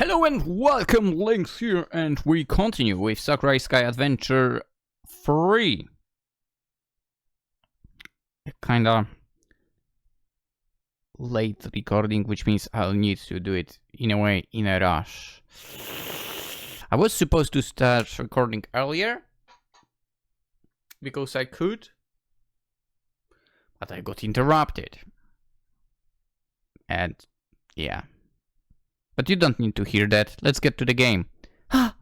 Hello and welcome, Lynx here, and we continue with Sakura Isekai Adventure 3. Kinda late recording, which means I'll need to do it in a rush. I was supposed to start recording earlier, because I could, but I got interrupted. And yeah. But you don't need to hear that. Let's get to the game. I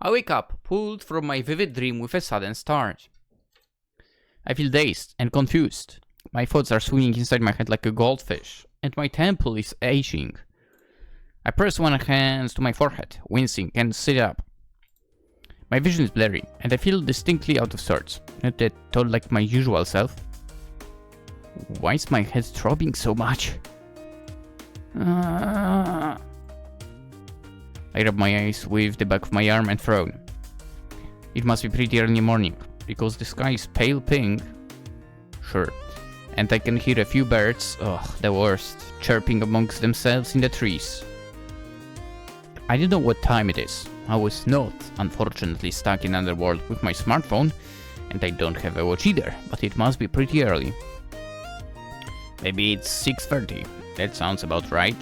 wake up, pulled from my vivid dream with a sudden start. I feel dazed and confused. My thoughts are swimming inside my head like a goldfish, and my temple is aching. I press one hand to my forehead, wincing, and sit up. My vision is blurry, and I feel distinctly out of sorts, not at all like my usual self. Why is my head throbbing so much? I rub my eyes with the back of my arm and frown. It must be pretty early morning, because the sky is pale pink. Sure. And I can hear a few birds, the worst, chirping amongst themselves in the trees. I don't know what time it is. I was not, unfortunately, stuck in Underworld with my smartphone, and I don't have a watch either, but it must be pretty early. Maybe it's 6:30. That sounds about right.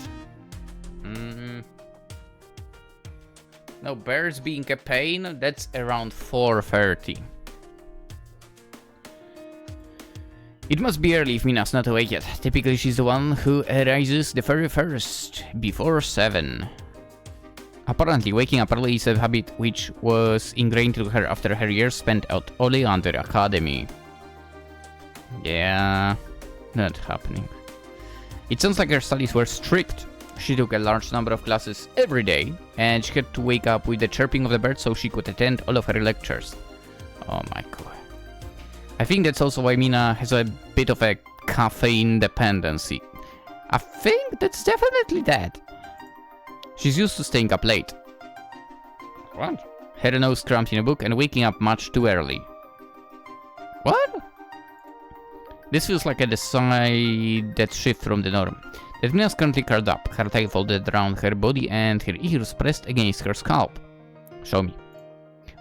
No, bears being a pain, that's around 4:30. It must be early if Mina's not awake yet. Typically she's the one who arises the very first, before 7. Apparently waking up early is a habit which was ingrained to her after her years spent at Oleander Academy. Yeah, not happening. It sounds like her studies were strict. She took a large number of classes every day, and she had to wake up with the chirping of the birds so she could attend all of her lectures. Oh my god. I think that's also why Mina has a bit of a caffeine dependency. I think that's definitely that. She's used to staying up late. What? Her nose cramped in a book and waking up much too early. What? This feels like a decided shift from the norm. That Mina's currently curled up, her tail folded around her body and her ears pressed against her scalp. Show me.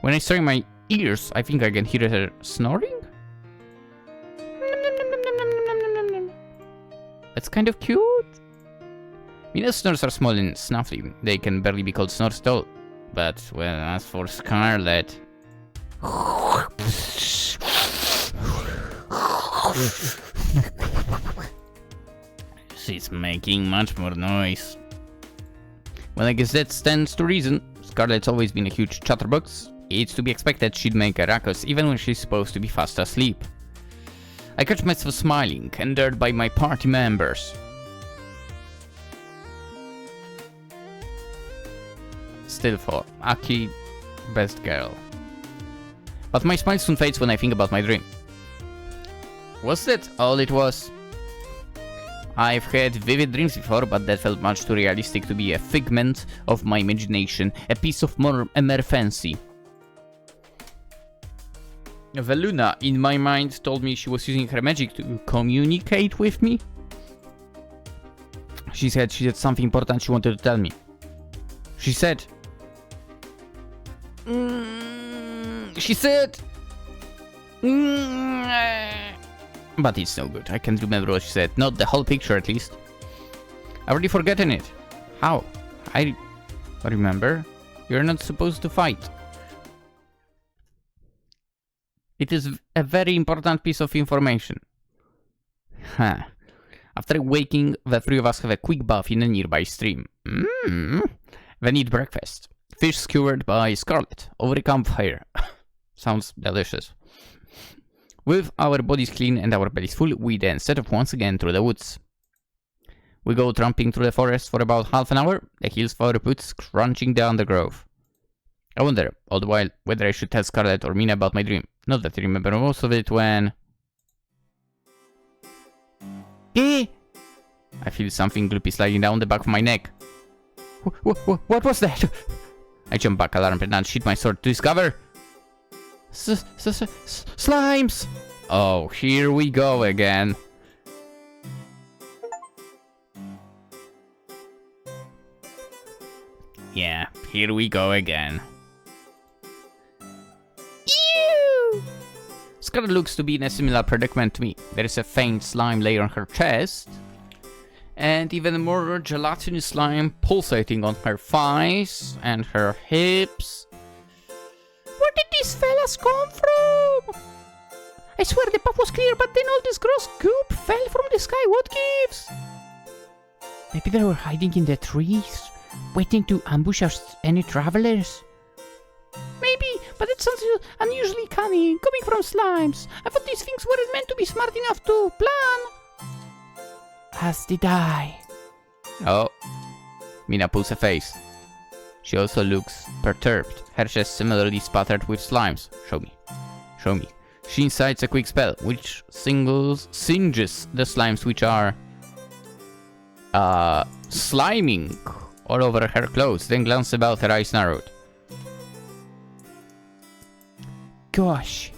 When I strain my ears, I think I can hear her snoring? That's kind of cute. Mina's snores are small and snuffly. They can barely be called snores at all. But, well, as for Scarlet... She's making much more noise. Well, I guess that stands to reason. Scarlet's always been a huge chatterbox. It's to be expected she'd make a ruckus even when she's supposed to be fast asleep. I catch myself smiling, endeared by my party members. Still 4. Aki, best girl. But my smile soon fades when I think about my dream. Was that all it was? I've had vivid dreams before, but that felt much too realistic to be a figment of my imagination, a piece of mere fancy. Veluna, in my mind, told me she was using her magic to communicate with me. She said something important she wanted to tell me. She said... But it's no good. I can't remember what she said. Not the whole picture, at least. I've already forgotten it. How? I remember. You're not supposed to fight. It is a very important piece of information. Huh. After waking, the three of us have a quick bath in a nearby stream. Then eat breakfast. Fish skewered by Scarlet over a campfire. Sounds delicious. With our bodies clean and our bellies full, we then set off once again through the woods. We go tramping through the forest for about half an hour, the heels of our boots crunching the undergrowth. I wonder, all the while, whether I should tell Scarlet or Mina about my dream. Not that I remember most of it when... I feel something gloopy sliding down the back of my neck. What was that? I jump back alarmed and unsheath my sword to discover... Slimes! Oh, here we go again. Yeah, here we go again. Ew! Scarlet looks to be in a similar predicament to me. There is a faint slime layer on her chest, and even more gelatinous slime pulsating on her thighs and her hips. Where did these fellas come from? I swear the path was clear, but then all this gross goop fell from the sky. What gives? Maybe they were hiding in the trees, waiting to ambush us, any travelers. Maybe, but it sounds unusually cunning, coming from slimes. I thought these things weren't meant to be smart enough to plan. As did I. Oh. Mina pulls a face. She also looks perturbed. Her chest similarly spattered with slimes. Show me. Show me. She incites a quick spell, which singes the slimes which are sliming all over her clothes, then glances about, her eyes narrowed. Gosh,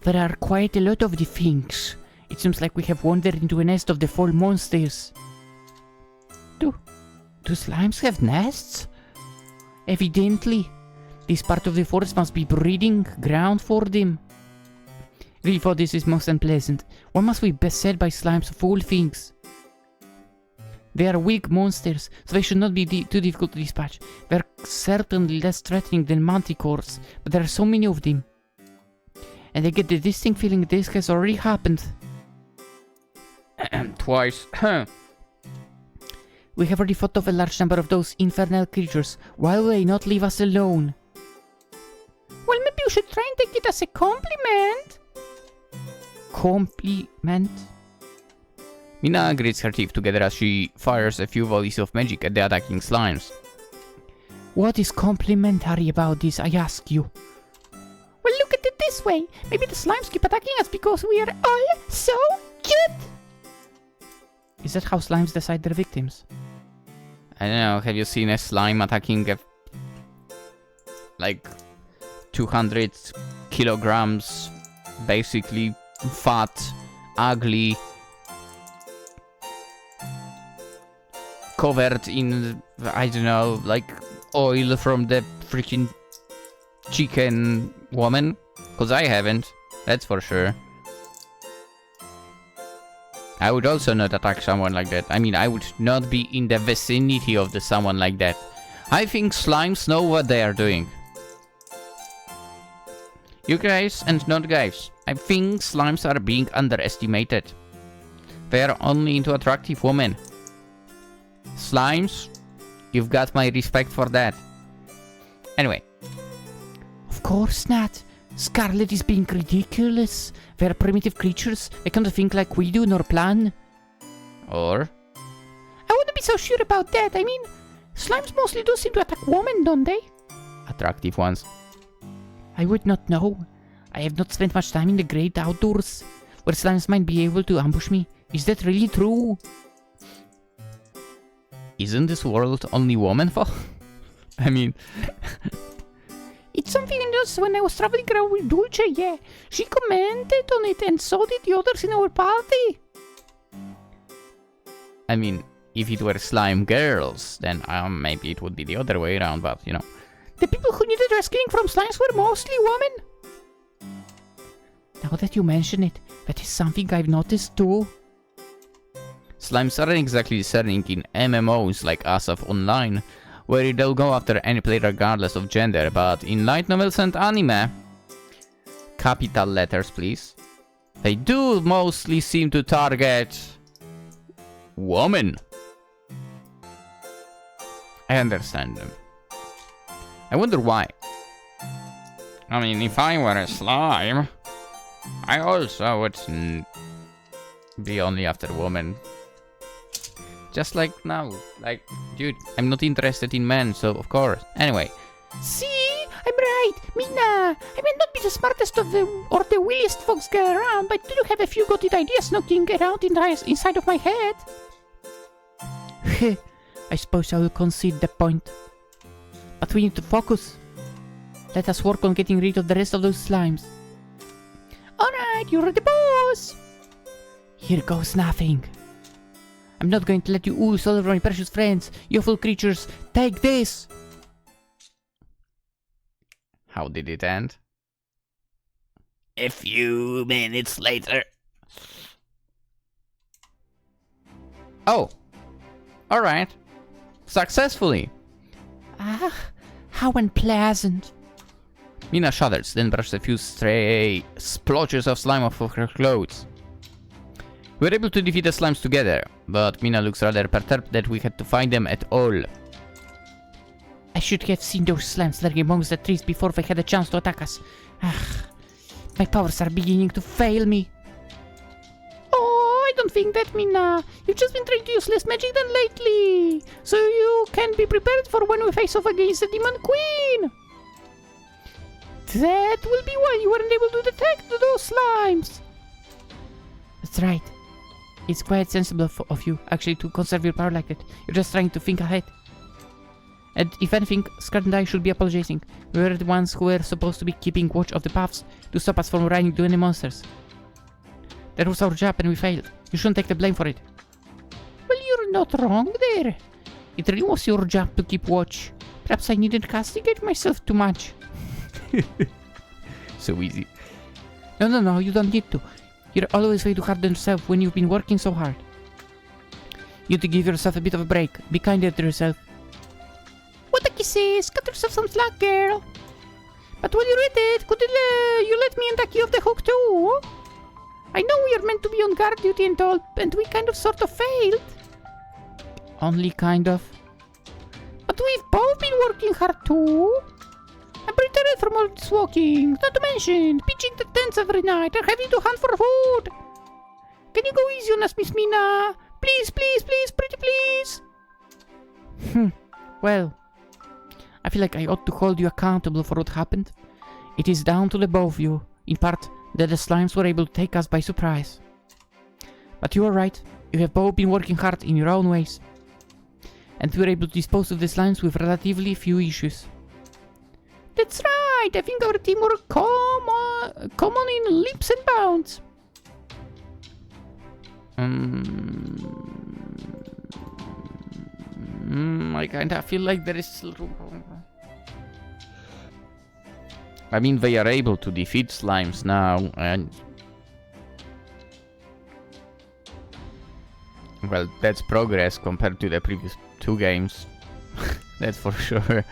there are quite a lot of the things. It seems like we have wandered into a nest of the fall monsters. Do slimes have nests? Evidently, this part of the forest must be breeding ground for them. Really thought this is most unpleasant. Why must we be beset by slimes of all things? They are weak monsters, so they should not be too difficult to dispatch. They are certainly less threatening than manticores, but there are so many of them. And I get the distinct feeling this has already happened. Twice. We have already fought off a large number of those infernal creatures. Why will they not leave us alone? Well, maybe you should try and take it as a compliment. Compliment? Mina grits her teeth together as she fires a few volleys of magic at the attacking slimes. What is complimentary about this, I ask you? Well, look at it this way. Maybe the slimes keep attacking us because we are all so cute. Is that how slimes decide their victims? I don't know, have you seen a slime attacking a... like 200 kilograms, basically fat, ugly, covered in, I don't know, like oil from the freaking chicken woman? Cause I haven't, that's for sure. I would also not attack someone like that. I mean, I would not be in the vicinity of someone like that. I think slimes know what they are doing. You guys and not guys, I think slimes are being underestimated. They are only into attractive women. Slimes, you've got my respect for that. Anyway. Of course not. Scarlet is being ridiculous. They're primitive creatures. They can't think like we do nor plan. Or? I wouldn't be so sure about that. I mean, slimes mostly do seem to attack women, don't they? Attractive ones. I would not know. I have not spent much time in the great outdoors, where slimes might be able to ambush me. Is that really true? Isn't this world only woman for? I mean... It's something I noticed when I was traveling around with Dulce, yeah. She commented on it and so did the others in our party. I mean, if it were slime girls, then maybe it would be the other way around, but you know. The people who needed rescuing from slimes were mostly women. Now that you mention it, that is something I've noticed too. Slimes aren't exactly discerning in MMOs like Asaf Online, where they'll go after any player regardless of gender, but in light novels and anime, capital letters please, they do mostly seem to target women. I understand them. I wonder why. I mean, if I were a slime, I also would be only after women. Just like now, like, dude, I'm not interested in men, so of course. Anyway. See? I'm right, Mina. I may not be the smartest of the or the williest folks get around, but I do have a few good ideas knocking around inside of my head. I suppose I will concede the point. But we need to focus. Let us work on getting rid of the rest of those slimes. Alright, you're the boss. Here goes nothing. I'm not going to let you ooze all over my precious friends. You awful creatures, take this! How did it end? A few minutes later. Oh, alright. Successfully. Ah, how unpleasant. Mina shudders, then brushes a few stray splotches of slime off of her clothes. We were able to defeat the slimes together, but Mina looks rather perturbed that we had to find them at all. I should have seen those slimes lurking amongst the trees before they had a chance to attack us. Ah, my powers are beginning to fail me. Oh, I don't think that, Mina. You've just been trying to use less magic than lately. So you can be prepared for when we face off against the Demon Queen. That will be why you weren't able to detect those slimes. That's right. It's quite sensible of you, actually, to conserve your power like that. You're just trying to think ahead. And if anything, Scarlet and I should be apologizing. We were the ones who were supposed to be keeping watch of the paths to stop us from running into any monsters. That was our job and we failed. You shouldn't take the blame for it. Well, you're not wrong there. It really was your job to keep watch. Perhaps I needn't castigate myself too much. So easy. No, you don't need to. You're always way too hard on yourself when you've been working so hard. You need to give yourself a bit of a break. Be kinder to yourself. What the kisses? Cut yourself some slack, girl. But while you're at it, could you let me and Taki off the hook too? I know we are meant to be on guard duty and all, and we kind of sort of failed. Only kind of. But we've both been working hard too. I'm pretty tired from all this walking, not to mention pitching the tents every night and having to hunt for food. Can you go easy on us, Miss Mina? Please, pretty please. Well, I feel like I ought to hold you accountable for what happened. It is down to the both of you, in part, that the slimes were able to take us by surprise. But you are right, you have both been working hard in your own ways. And we were able to dispose of the slimes with relatively few issues. That's right, I think our team were common in leaps and bounds. I kinda feel like there is still room. I mean, they are able to defeat slimes now, and... well, that's progress compared to the previous 2 games. That's for sure.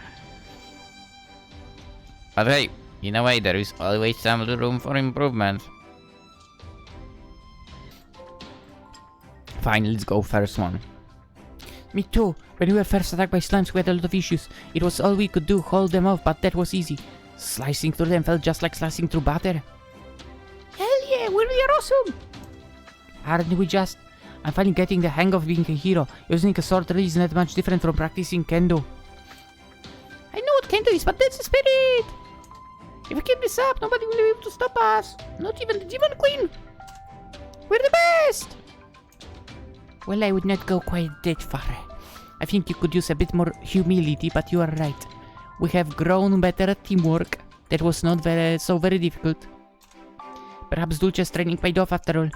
But hey, in a way, there is always some room for improvement. Fine, let's go first one. Me too. When we were first attacked by slimes, we had a lot of issues. It was all we could do, hold them off, but that was easy. Slicing through them felt just like slicing through butter. Hell yeah, we are awesome! Aren't we just? I'm finally getting the hang of being a hero. Using a sword really isn't that much different from practicing kendo. I know what kendo is, but that's the spirit! If we keep this up, nobody will be able to stop us. Not even the Demon Queen! We're the best! Well, I would not go quite that far. I think you could use a bit more humility, but you are right. We have grown better at teamwork. That was not so very difficult. Perhaps Dulce's training paid off after all.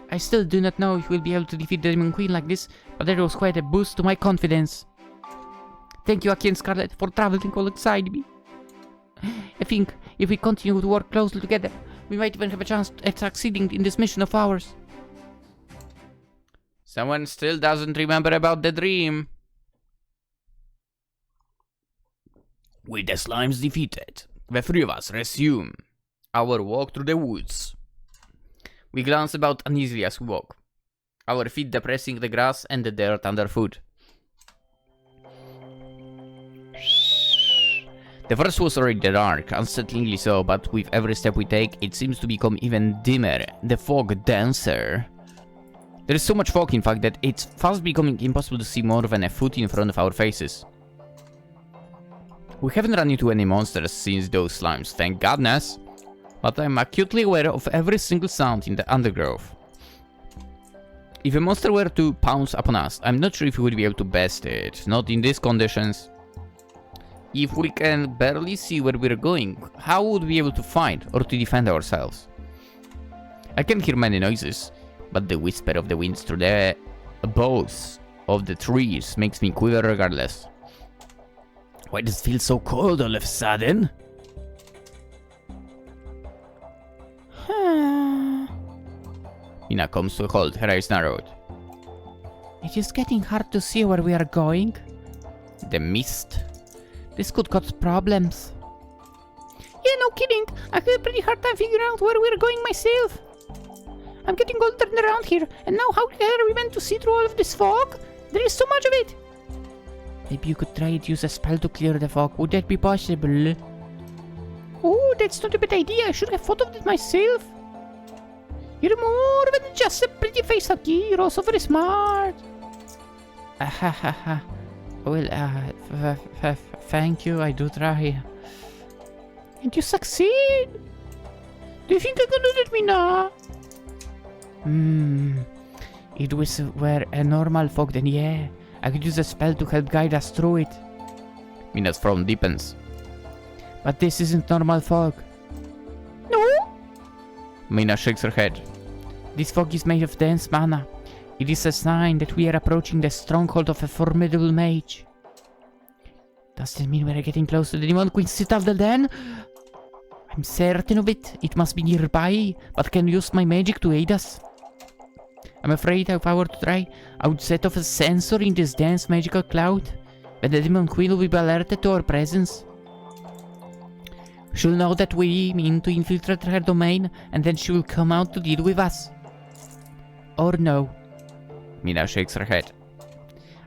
I still do not know if we'll be able to defeat the Demon Queen like this, but that was quite a boost to my confidence. Thank you, Aki and Scarlet, for traveling alongside me. I think if we continue to work closely together, we might even have a chance at succeeding in this mission of ours. Someone still doesn't remember about the dream. With the slimes defeated, the 3 of us resume our walk through the woods. We glance about uneasily as we walk, our feet depressing the grass and the dirt underfoot. The forest was already dark, unsettlingly so, but with every step we take, it seems to become even dimmer, the fog denser. There is so much fog, in fact, that it's fast becoming impossible to see more than a foot in front of our faces. We haven't run into any monsters since those slimes, thank goodness, but I'm acutely aware of every single sound in the undergrowth. If a monster were to pounce upon us, I'm not sure if we would be able to best it, not in these conditions. If we can barely see where we're going, how would we be able to fight or to defend ourselves? I can hear many noises, but the whisper of the winds through the boughs of the trees makes me quiver regardless. Why does it feel so cold all of a sudden? Mina comes to a halt, her eyes narrowed. It is getting hard to see where we are going. The mist. This could cause problems. Yeah, no kidding. I had a pretty hard time figuring out where we're going myself. I'm getting all turned around here, and now how the hell are we meant to see through all of this fog? There is so much of it. Maybe you could try to use a spell to clear the fog. Would that be possible? Oh, that's not a bad idea. I should have thought of it myself. You're more than just a pretty face, Haki. You're also very smart. Well, thank you. I do try. And you succeed. Do you think I can do that, Mina? It were a normal fog, then yeah. I could use a spell to help guide us through it. Mina's frown deepens. But this isn't normal fog. No? Mina shakes her head. This fog is made of dense mana. It is a sign that we are approaching the stronghold of a formidable mage. Does this mean we're getting close to the Demon Queen's citadel then? I'm certain of it. It must be nearby, but can use my magic to aid us. I'm afraid if I were to try, I would set off a sensor in this dense magical cloud, but the Demon Queen will be alerted to our presence. She'll know that we mean to infiltrate her domain, and then she will come out to deal with us. Or no. Mina shakes her head.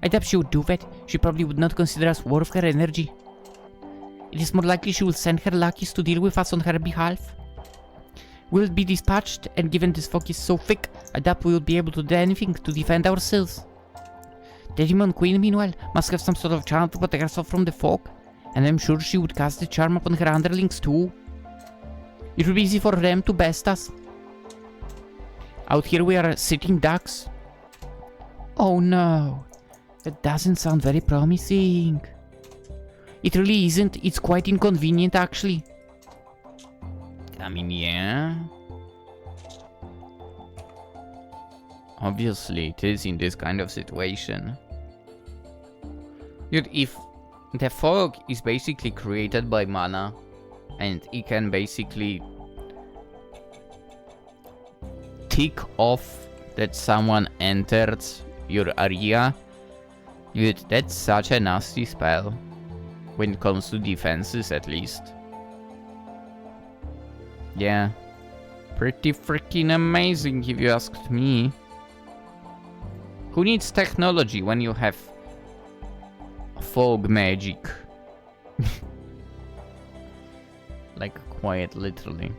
I doubt she would do that. She probably would not consider us worth her energy. It is more likely she will send her lackeys to deal with us on her behalf. We'll be dispatched, and given this fog is so thick, I doubt we will be able to do anything to defend ourselves. The Demon Queen, meanwhile, must have some sort of charm to protect herself from the fog, and I'm sure she would cast the charm upon her underlings too. It would be easy for them to best us. Out here we are sitting ducks. Oh no, that doesn't sound very promising. It really isn't. It's quite inconvenient actually. I mean, yeah. Obviously, it is in this kind of situation. Dude, if the fog is basically created by mana, and it can basically tick off that someone entered your area, dude, that's such a nasty spell. When it comes to defenses, at least. Yeah. Pretty freaking amazing, if you asked me. Who needs technology when you have fog magic? Like, quite literally.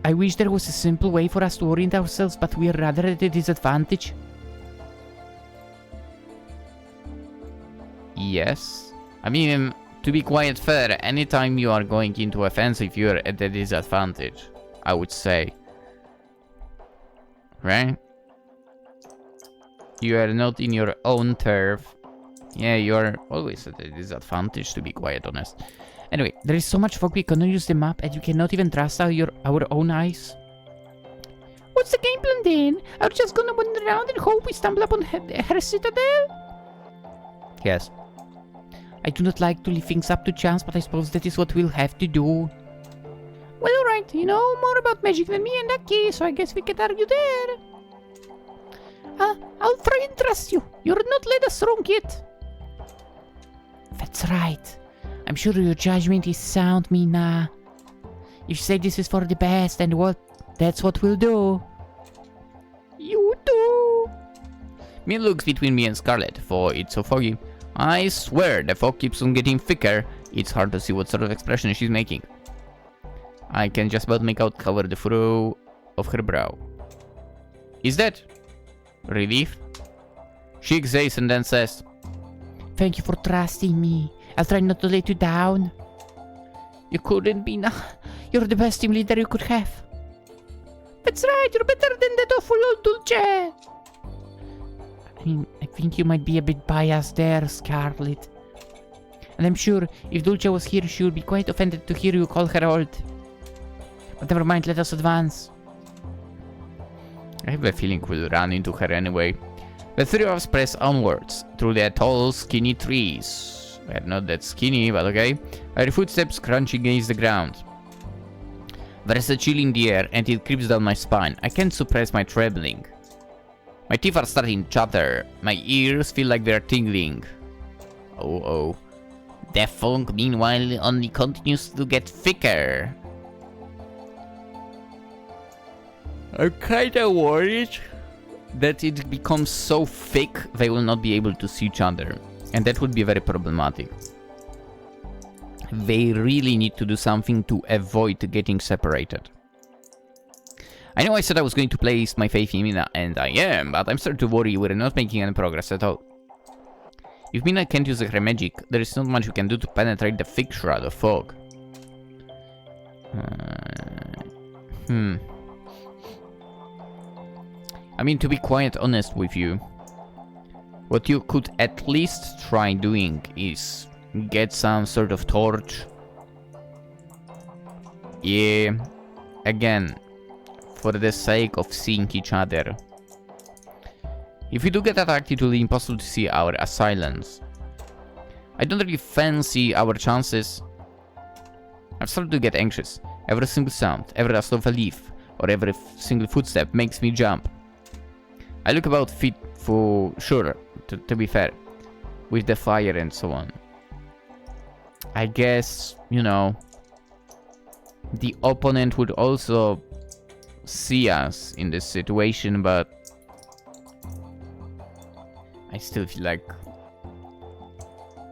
I wish there was a simple way for us to orient ourselves, but we are rather at a disadvantage. Yes. I mean, to be quite fair, anytime you are going into offensive, you're at a disadvantage, I would say. Right? You are not in your own turf. Yeah, you're always at a disadvantage, to be quite honest. Anyway, there is so much fog we cannot use the map, and we cannot even trust our own eyes. What's the game plan then? Are we just gonna wander around and hope we stumble upon her citadel? Yes. I do not like to leave things up to chance, but I suppose that is what we'll have to do. Well, alright, you know more about magic than me in that case, so I guess we can argue there. I'll try and trust you. You're not led us wrong yet. That's right. I'm sure your judgment is sound, Mina. If you say this is for the best, and that's what we'll do. You do. Mina looks between me and Scarlet, for it's so foggy. I swear, the fog keeps on getting thicker. It's hard to see what sort of expression she's making. I can just about make out cover the furrow of her brow. Is that relief? She exhales and then says, Thank you for trusting me. I'll try not to let you down. You couldn't, Mina. You're the best team leader you could have. That's right, you're better than that awful old Dulce. I think you might be a bit biased there, Scarlet. And I'm sure if Dulce was here, she would be quite offended to hear you call her old. But never mind, let us advance. I have a feeling we'll run into her anyway. The three of us press onwards through the tall, skinny trees. Well, not that skinny, but okay. Our footsteps crunch against the ground. There's a chill in the air and it creeps down my spine. I can't suppress my trembling. My teeth are starting to chatter. My ears feel like they're tingling. Oh. The funk, meanwhile, only continues to get thicker. I'm kinda worried that it becomes so thick they will not be able to see each other. And that would be very problematic. They really need to do something to avoid getting separated. I know I said I was going to place my faith in Mina, and I am, but I'm starting to worry we're not making any progress at all. If Mina can't use her magic, there is not much we can do to penetrate the thick shroud of fog. I mean, to be quite honest with you, what you could at least try doing is get some sort of torch. Yeah, again, for the sake of seeing each other. If we do get attacked, it will be impossible to see our assailants. I don't really fancy our chances. I've started to get anxious. Every single sound, every rustle of a leaf, or every single footstep makes me jump. I look about feet for sure, to be fair, with the fire and so on. I guess, you know, the opponent would also see us in this situation, but I still feel like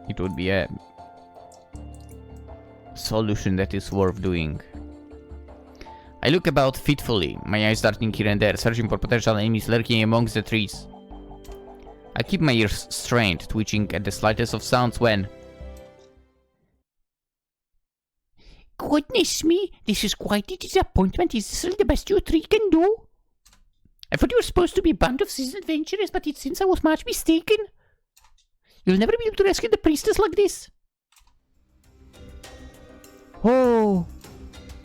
it would be a solution that is worth doing. I look about fitfully, my eyes darting here and there, searching for potential enemies lurking amongst the trees. I keep my ears strained, twitching at the slightest of sounds when... Goodness me, this is quite a disappointment. Is this really the best you three can do? I thought you were supposed to be a band of seasoned adventurers, but it seems I was much mistaken. You'll never be able to rescue the priestess like this. Oh.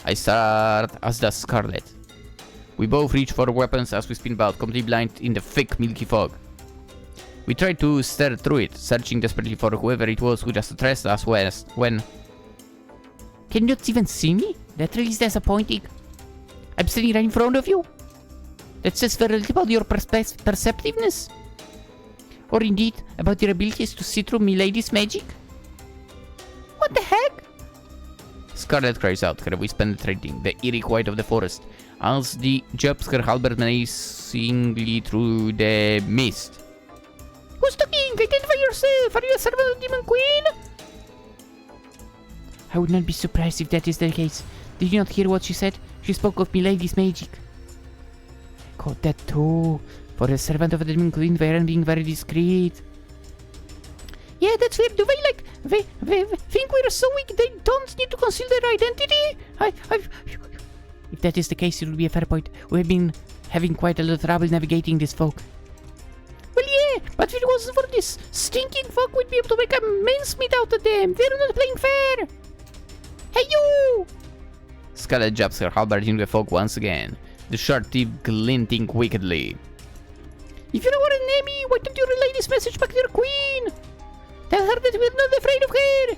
I start, as does Scarlet. We both reach for weapons as we spin about, completely blind in the thick, milky fog. We try to stare through it, searching desperately for whoever it was who just addressed us when... Can you not even see me? That really is disappointing. I'm standing right in front of you. That says very little about your perceptiveness. Or indeed, about your abilities to see through milady's magic. What the heck? Scarlet cries out, her voice penetrating the eerie quiet of the forest, as the jumps her halberd menacingly through the mist. Who's talking? Identify yourself! Are you a servant of Demon Queen? I would not be surprised if that is the case. Did you not hear what she said? She spoke of milady's magic. I caught that too. For a servant of the Demon Queen, they are being very discreet. Yeah, that's weird. Do they think we're so weak they don't need to conceal their identity? If that is the case, it will be a fair point. We've been having quite a lot of trouble navigating this fog. Well, yeah, but if it wasn't for this stinking fog, we'd be able to make a mincemeat out of them. They're not playing fair. Hey, you! Scarlet jabs her halberd into the fog once again, the sharp teeth glinting wickedly. If you know our enemy, why don't you relay this message back to your queen? Tell her that we're not afraid of her.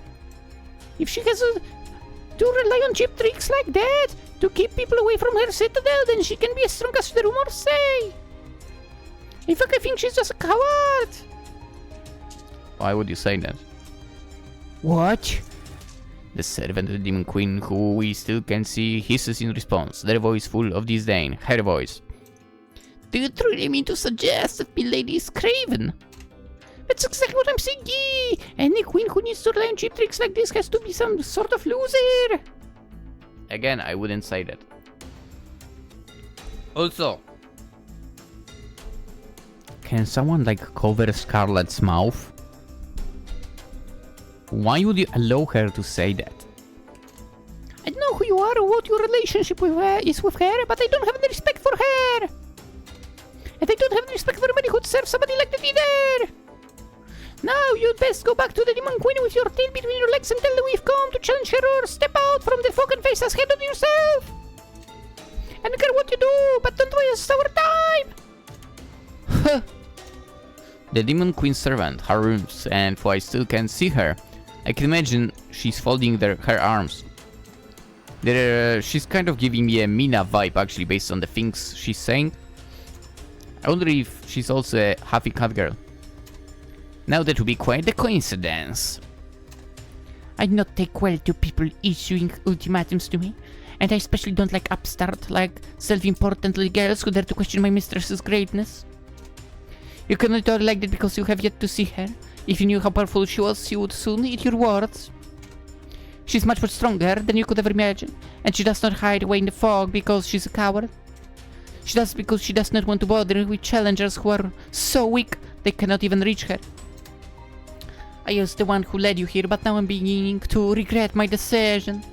If she has to rely on cheap tricks like that to keep people away from her citadel, then she can be as strong as the rumors say. In fact, I think she's just a coward. Why would you say that? What? The servant of the Demon Queen, who we still can see, hisses in response, their voice full of disdain, her voice. Do you truly mean to suggest that milady is craven? That's exactly what I'm saying. Any queen who needs to rely on cheap tricks like this has to be some sort of loser. Again, I wouldn't say that. Also, can someone cover Scarlet's mouth? Why would you allow her to say that? I don't know who you are or what your relationship is with her, but I don't have any respect for her. And I don't have any respect for anybody who'd serve somebody like that either. Now you'd best go back to the Demon Queen with your tail between your legs and tell her we've come to challenge her, or step out from the fog and face us head on yourself. I don't care what you do, but don't waste our time. The Demon Queen's servant, her rooms, and for I still can't see her. I can imagine she's folding her arms. She's kind of giving me a Mina vibe, actually, based on the things she's saying. I wonder if she's also a half cat girl. Now that would be quite a coincidence. I do not take well to people issuing ultimatums to me, and I especially don't like upstart, like self-important little girls who dare to question my mistress's greatness. You cannot talk like that because you have yet to see her. If you knew how powerful she was, you would soon eat your words. She's much more stronger than you could ever imagine, and she does not hide away in the fog because she's a coward. She does because she does not want to bother with challengers who are so weak they cannot even reach her. I was the one who led you here, but now I'm beginning to regret my decision.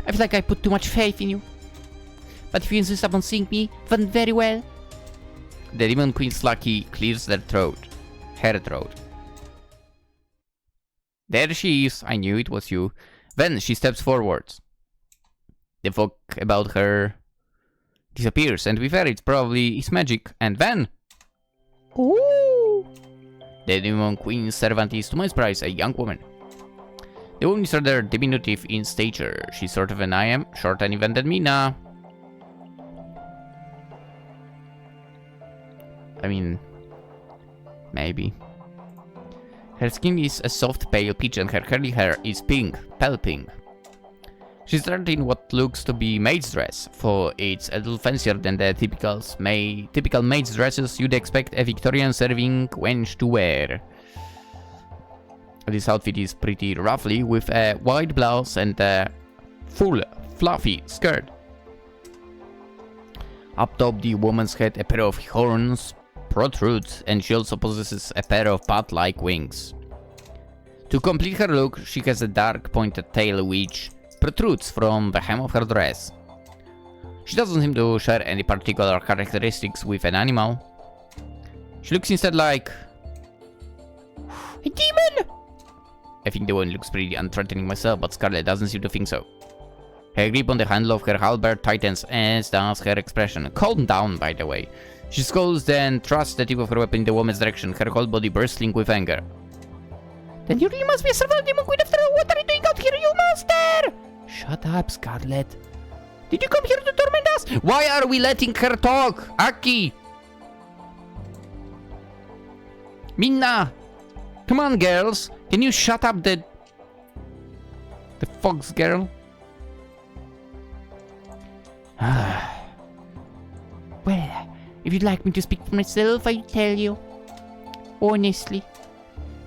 I feel like I put too much faith in you. But if you insist upon seeing me, then very well. The Demon Queen's lackey clears her throat. There she is, I knew it was you. Then she steps forwards. The fog about her disappears, and with her it's probably his magic, and then... Ooh! The Demon Queen's servant is, to my surprise, a young woman. The woman is rather diminutive in stature. She's sort of an I am, short and even than Mina. I mean... maybe. Her skin is a soft pale peach and her curly hair is pink, pale pink. She's dressed in what looks to be maid's dress, for it's a little fancier than the typical maid's dresses you'd expect a Victorian serving wench to wear. This outfit is pretty roughly, with a white blouse and a full, fluffy skirt. Up top, the woman's head, a pair of horns protrudes, and she also possesses a pair of bat-like wings. To complete her look, she has a dark pointed tail which protrudes from the hem of her dress. She doesn't seem to share any particular characteristics with an animal. She looks instead like... a demon! I think the one looks pretty unthreatening myself, but Scarlet doesn't seem to think so. Her grip on the handle of her halberd tightens, as does her expression. Calm down, by the way. She scolds, then thrusts the tip of her weapon in the woman's direction, her whole body bursting with anger. Then you really must be a servant of Demon Queen after all. What are you doing out here, you monster? Shut up, Scarlet. Did you come here to torment us? Why are we letting her talk? Aki! Mina! Come on, girls! Can you shut up the fox girl? Well, if you'd like me to speak for myself, I'll tell you. Honestly.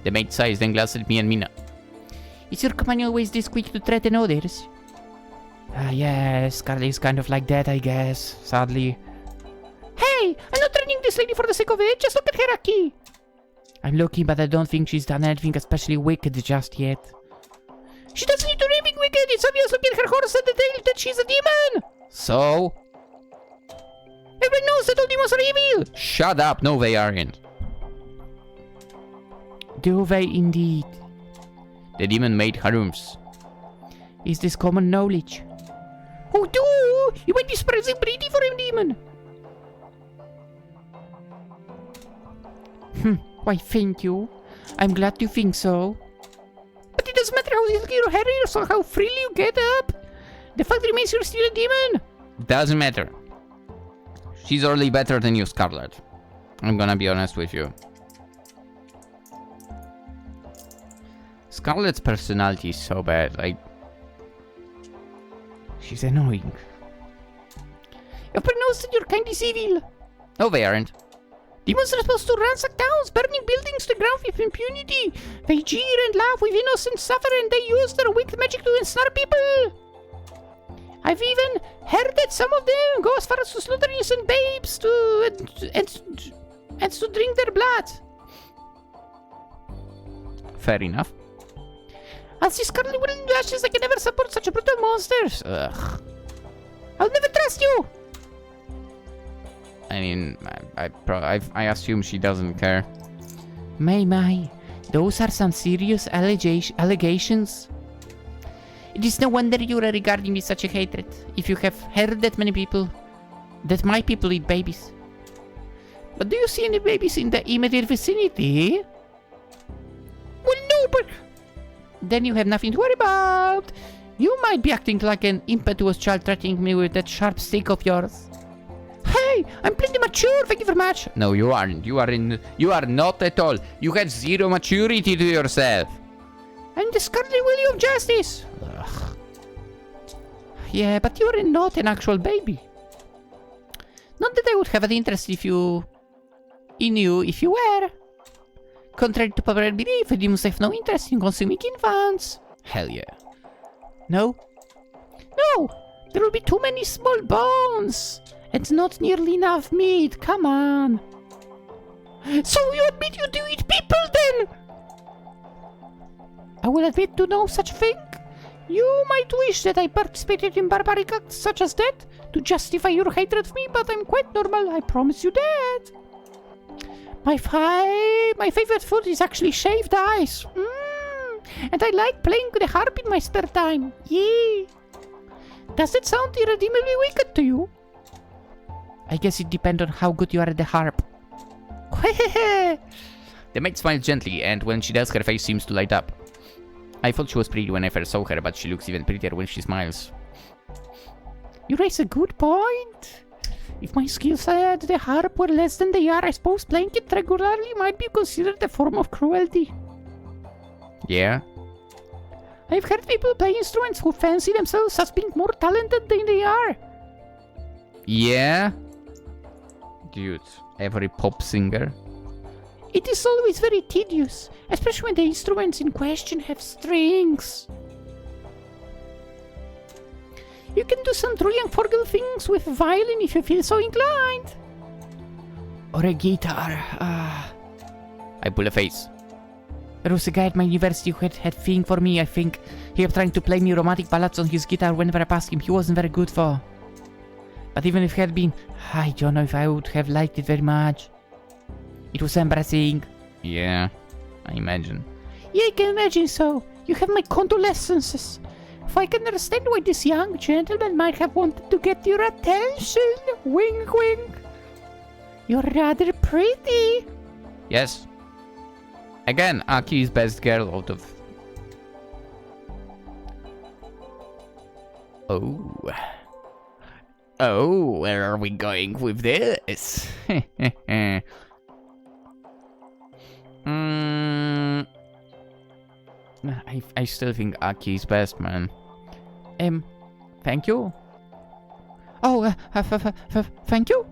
The maid sighs, then glances at me and Mina. Is your companion always this quick to threaten others? Yes, Scarlet is kind of like that, I guess, sadly. Hey, I'm not threatening this lady for the sake of it, just look at her, Aki. I'm looking, but I don't think she's done anything especially wicked just yet. She doesn't need to do anything wicked, it's obvious looking at her horse and the tail that she's a demon! So? Everyone knows that all demons are evil! Shut up, no they aren't. Do they indeed? The demon maid harums. Is this common knowledge? Oh, do! You might be surprisingly pretty for a demon! Why, thank you. I'm glad you think so. But it doesn't matter how little your hair is or how freely you get up. The fact remains you're still a demon. Doesn't matter. She's already better than you, Scarlet. I'm gonna be honest with you. Scarlet's personality is so bad, like... she's annoying. Everyone knows that your kind is evil. No, they aren't. Demons are supposed to ransack towns, burning buildings to the ground with impunity. They jeer and laugh with innocent suffer, and they use their wicked magic to ensnare people. I've even heard that some of them go as far as to slaughter innocent babes and to drink their blood. Fair enough. I'll see Scarlet will in ashes. I can never support such brutal monsters. Ugh. I'll never trust you. I mean, I assume she doesn't care. My, those are some serious allegations. It is no wonder you are regarding me such a hatred, if you have heard that my people eat babies. But do you see any babies in the immediate vicinity? Well, no, but... Then you have nothing to worry about. You might be acting like an impetuous child threatening me with that sharp stick of yours. Hey, I'm plenty mature, thank you very much. No, you aren't. You are not at all. You have zero maturity to yourself. I'm the Scarlet Willy of Justice. Ugh. Yeah, but you're not an actual baby. Not that I would have an interest in you if you were. Contrary to popular belief, demons have no interest in consuming infants. Hell yeah. No? No! There will be too many small bones! And not nearly enough meat, come on! So you admit you do eat people then? I will admit to no such thing. You might wish that I participated in barbaric acts such as that to justify your hatred of me, but I'm quite normal, I promise you that. My favorite food is actually shaved ice. And I like playing the harp in my spare time. Yeah. Does it sound irredeemably wicked to you? I guess it depends on how good you are at the harp. The maid smiles gently, and when she does, her face seems to light up. I thought she was pretty when I first saw her, but she looks even prettier when she smiles. You raise a good point. If my skills at the harp were less than they are, I suppose playing it regularly might be considered a form of cruelty. Yeah? I've heard people play instruments who fancy themselves as being more talented than they are. Yeah? Dude, every pop singer. It is always very tedious, especially when the instruments in question have strings. You can do some truly unforgettable things with a violin if you feel so inclined. Or a guitar. I pull a face. There was a guy at my university who had thing for me, I think. He kept trying to play me romantic ballads on his guitar whenever I passed him. He wasn't very good for. But even if he had been, I don't know if I would have liked it very much. It was embarrassing. Yeah, I imagine. Yeah, I can imagine so. You have my condolences. If I can understand why this young gentleman might have wanted to get your attention. Wink, wink. You're rather pretty. Yes. Again, Aki's best girl out of... Oh, where are we going with this? I still think Aki's best, man. Thank you. Oh, thank you.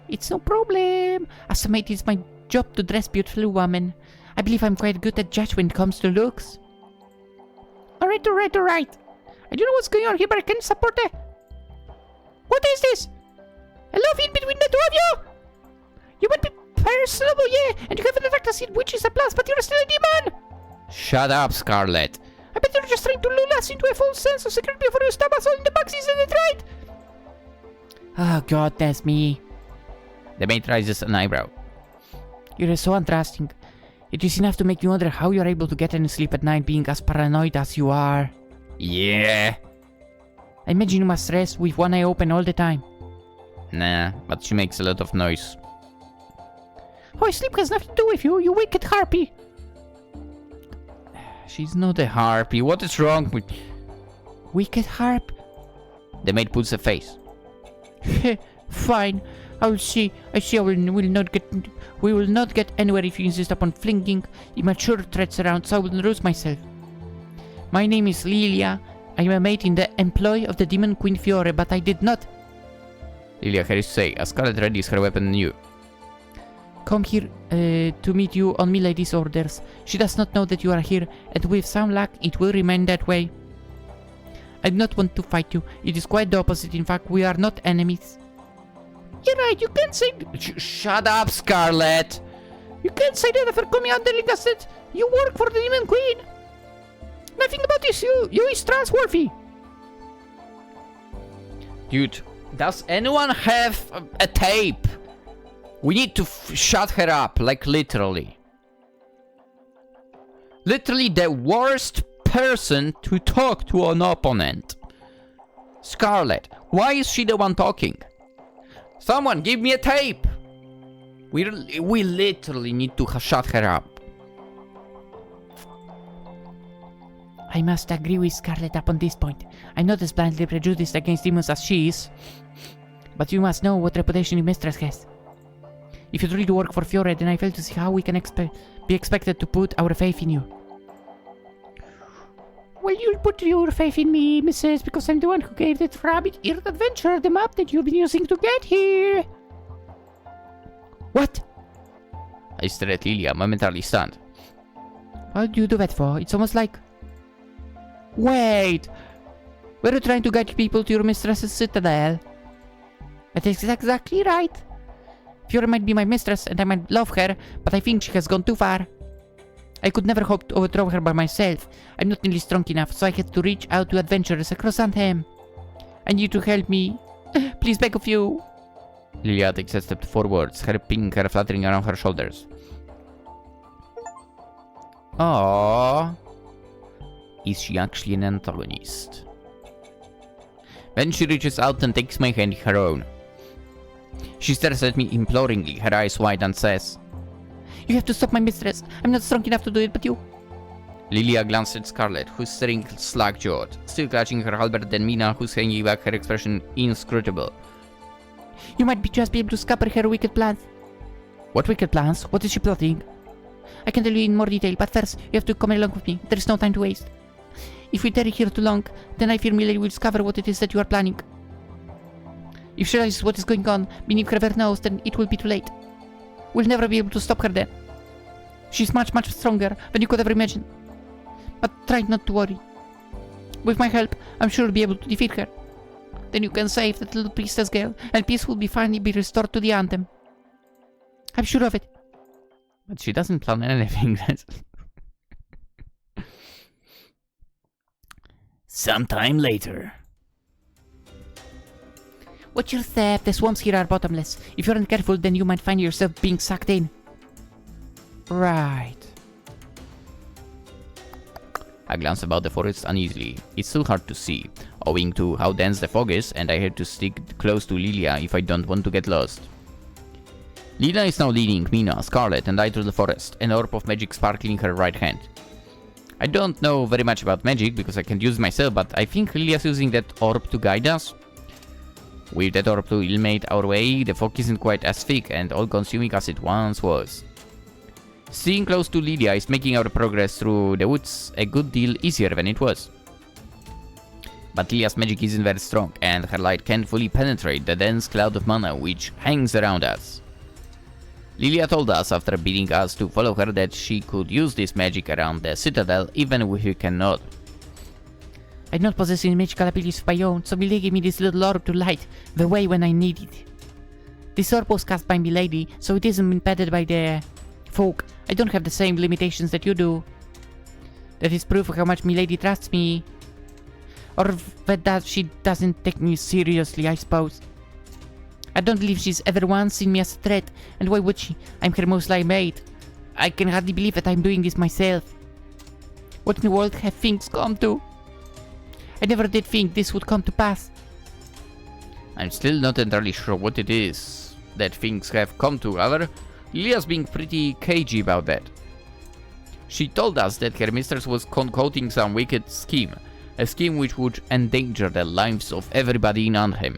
It's no problem. As a maid, it's my job to dress beautiful women. I believe I'm quite good at judge when it comes to looks. Alright. I don't know what's going on here, but I can support it. What is this? A love in between the two of you? You might be personable, yeah, and you haven't attacked us yet, which is a plus, but you're still a demon! Shut up, Scarlet. I bet you're just trying to lull us into a false sense of security before you stab us all in the back, isn't it right? Oh god, that's me. The maid raises an eyebrow. You're so untrusting. It is enough to make me wonder how you're able to get any sleep at night being as paranoid as you are. Yeah. I imagine you must rest with one eye open all the time. Nah, but she makes a lot of noise. Oh, sleep has nothing to do with you, you wicked harpy. She's not a harpy. What is wrong with... Wicked harp? The maid pulls a face. Fine. I see we will not get anywhere if you insist upon flinging immature threats around, so I will lose myself. My name is Lilia. I am a maid in the employ of the demon queen Fiore, but I did not... Lilia hears you say, as Scarlet readies her weapon on you. Come here to meet you on Milady's orders. She does not know that you are here, and with some luck it will remain that way. I do not want to fight you. It is quite the opposite. In fact, we are not enemies. You're right, you can't say... Shut up, Scarlet! You can't say that after coming out telling us that you work for the demon queen. Nothing about this you is trustworthy. Dude, does anyone have a tape? We need to shut her up, like literally. Literally the worst person to talk to an opponent. Scarlet, why is she the one talking? Someone give me a tape! We literally need to shut her up. I must agree with Scarlet upon this point. I'm not as blindly prejudiced against demons as she is. But you must know what reputation your mistress has. If you truly do work for Fiore, then I fail to see how we can be expected to put our faith in you. Well, you'll put your faith in me, missus, because I'm the one who gave that rabbit-eared adventure the map that you've been using to get here. What? I stare at Lilia, momentarily stunned. What do you do that for? It's almost like... Wait! Were you trying to guide people to your mistress's citadel? That is exactly right. Fiore might be my mistress and I might love her, but I think she has gone too far. I could never hope to overthrow her by myself. I'm not nearly strong enough, so I had to reach out to adventurers across Anthem. I need you to help me. Please, beg of you. Lilia takes a step forwards, her pink hair fluttering around her shoulders. Aww. Is she actually an antagonist? Then she reaches out and takes my hand in her own. She stares at me imploringly, her eyes wide, and says, You have to stop my mistress. I'm not strong enough to do it, but you... Lilia glanced at Scarlet, who's staring slack-jawed, still clutching her halberd, then Mina, who's hanging back, her expression inscrutable. You might just be able to scupper her wicked plans. What wicked plans? What is she plotting? I can tell you in more detail, but first, you have to come along with me. There is no time to waste. If we tarry here too long, then I fear Milady will discover what it is that you are planning. If she realizes what is going on, beneath her very nose, then it will be too late. We'll never be able to stop her then. She's much, much stronger than you could ever imagine. But try not to worry. With my help, I'm sure we'll be able to defeat her. Then you can save that little priestess girl, and peace will finally be restored to the Anthem. I'm sure of it. But she doesn't plan anything. Sometime later. Watch your step, the swamps here are bottomless. If you aren't careful, then you might find yourself being sucked in. Right. I glance about the forest uneasily. It's still hard to see, owing to how dense the fog is, and I had to stick close to Lilia if I don't want to get lost. Lilia is now leading Mina, Scarlet, and I through the forest, an orb of magic sparkling in her right hand. I don't know very much about magic because I can't use it myself, but I think Lilia's using that orb to guide us. With that orb to illuminate our way, the fog isn't quite as thick and all-consuming as it once was. Staying close to Lilia is making our progress through the woods a good deal easier than it was. But Lilia's magic isn't very strong, and her light can't fully penetrate the dense cloud of mana which hangs around us. Lilia told us after bidding us to follow her that she could use this magic around the citadel even if we cannot. I do not possess any magical abilities of my own, so Milady gave me this little orb to light the way when I need it. This orb was cast by Milady, so it isn't impeded by the fog. I don't have the same limitations that you do. That is proof of how much Milady trusts me. Or that she doesn't take me seriously, I suppose. I don't believe she's ever once seen me as a threat, and why would she? I'm her most loyal maid. I can hardly believe that I'm doing this myself. What in the world have things come to? I never did think this would come to pass. I'm still not entirely sure what it is that things have come to, however, Lilia's being pretty cagey about that. She told us that her mistress was concocting some wicked scheme, a scheme which would endanger the lives of everybody in Anthem.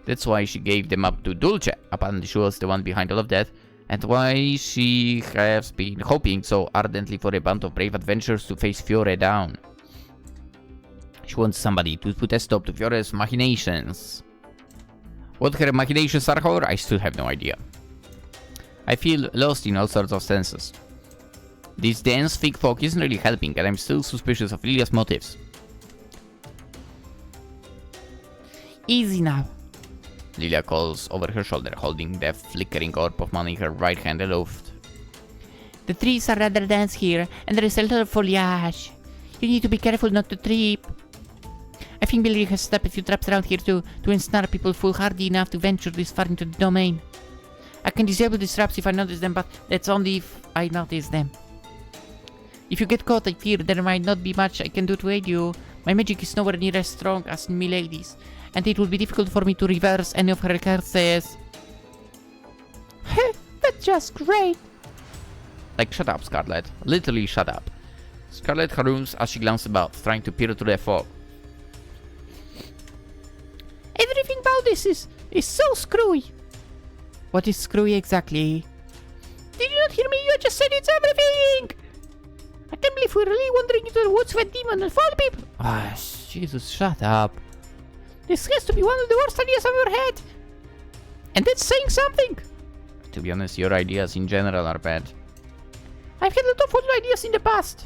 That's why she gave them up to Dulce, apparently she was the one behind all of that, and why she has been hoping so ardently for a band of brave adventurers to face Fiore down. She wants somebody to put a stop to Fiore's machinations. What her machinations are, however, I still have no idea. I feel lost in all sorts of senses. This dense, thick fog isn't really helping, and I'm still suspicious of Lilia's motives. Easy now. Lilia calls over her shoulder, holding the flickering orb of mana in her right hand aloft. The trees are rather dense here, and there is a lot of foliage. You need to be careful not to trip. I think Milady has set up a few traps around here to ensnare people foolhardy enough to venture this far into the domain. I can disable these traps if I notice them, but that's only if I notice them. If you get caught, I fear there might not be much I can do to aid you. My magic is nowhere near as strong as Milady's, and it would be difficult for me to reverse any of her curses. That's just great. Like, shut up, Scarlet. Literally shut up. Scarlet harums as she glances about, trying to peer through the fog. Everything about this is so screwy. What is screwy exactly? Did you not hear me? You just said it's everything! I can't believe we're really wandering into the woods with a demon and fall people! Ah, Jesus, shut up. This has to be one of the worst ideas I've ever had! And that's saying something! To be honest, your ideas in general are bad. I've had a lot of old ideas in the past.